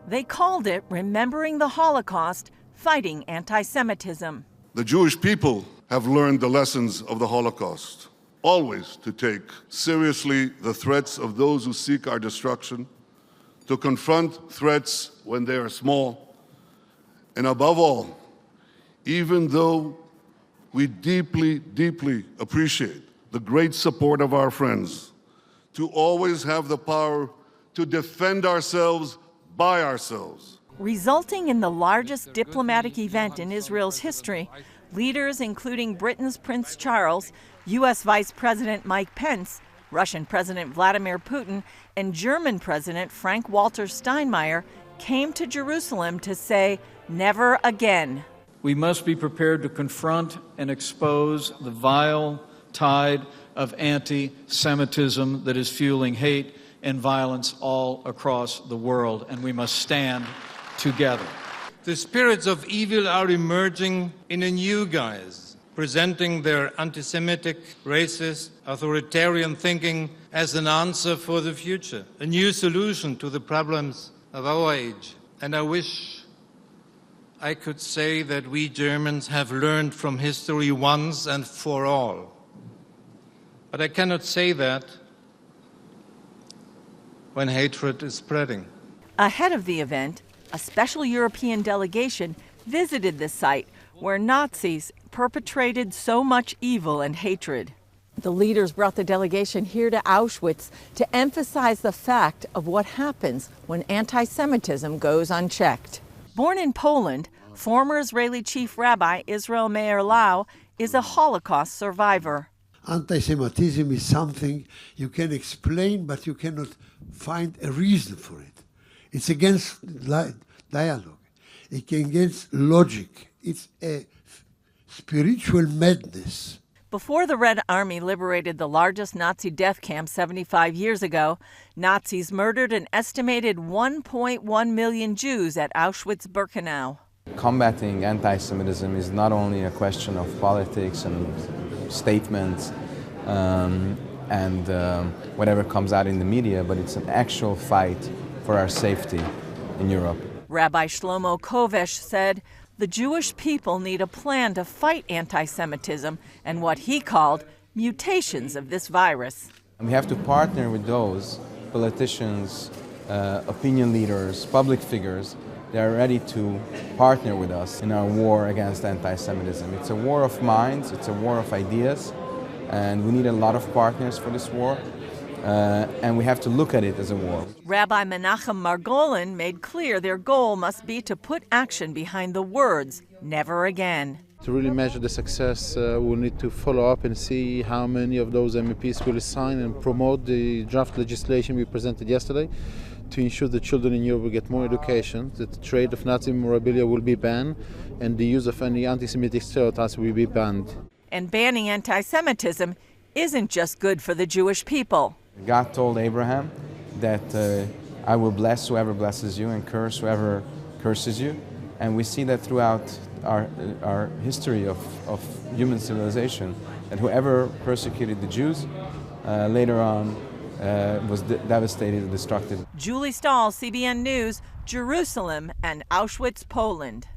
They called it Remembering the Holocaust, Fighting Anti-Semitism. The Jewish people have learned the lessons of the Holocaust, always to take seriously the threats of those who seek our destruction, to confront threats when they are small, and above all, even though we deeply, deeply appreciate the great support of our friends, to always have the power to defend ourselves by ourselves. Resulting in the largest diplomatic event in Israel's history, leaders including Britain's Prince Charles, U.S. Vice President Mike Pence, Russian President Vladimir Putin, and German President Frank-Walter Steinmeier came to Jerusalem to say, never again. We must be prepared to confront and expose the vile tide of anti-Semitism that is fueling hate and violence all across the world, and we must stand together. The spirits of evil are emerging in a new guise, presenting their anti-Semitic, racist, authoritarian thinking as an answer for the future, a new solution to the problems of our age. And I wish I could say that we Germans have learned from history once and for all. But I cannot say that when hatred is spreading. Ahead of the event, a special European delegation visited the site where Nazis perpetrated so much evil and hatred. The leaders brought the delegation here to Auschwitz to emphasize the fact of what happens when anti-Semitism goes unchecked. Born in Poland, former Israeli Chief Rabbi Israel Meir Lau is a Holocaust survivor. Anti-Semitism is something you can explain, but you cannot find a reason for it. It's against dialogue. It's against logic. It's a spiritual madness. Before the Red Army liberated the largest Nazi death camp 75 years ago, Nazis murdered an estimated 1.1 million Jews at Auschwitz-Birkenau. Combating anti-Semitism is not only a question of politics and statements and whatever comes out in the media, but it's an actual fight for our safety in Europe. Rabbi Shlomo Kovesh said the Jewish people need a plan to fight anti-Semitism and what he called mutations of this virus. And we have to partner with those politicians, opinion leaders, public figures that are ready to partner with us in our war against anti-Semitism. It's a war of minds, it's a war of ideas, and we need a lot of partners for this war. And we have to look at it as a war. Rabbi Menachem Margolin made clear their goal must be to put action behind the words, never again. To really measure the success, we'll need to follow up and see how many of those MEPs will sign and promote the draft legislation we presented yesterday to ensure that children in Europe will get more education, that the trade of Nazi memorabilia will be banned, and the use of any anti-Semitic stereotypes will be banned. And banning anti-Semitism isn't just good for the Jewish people. God told Abraham that I will bless whoever blesses you and curse whoever curses you. And we see that throughout our history of human civilization, that whoever persecuted the Jews later on was devastated and destructive. Julie Stahl, CBN News, Jerusalem and Auschwitz, Poland.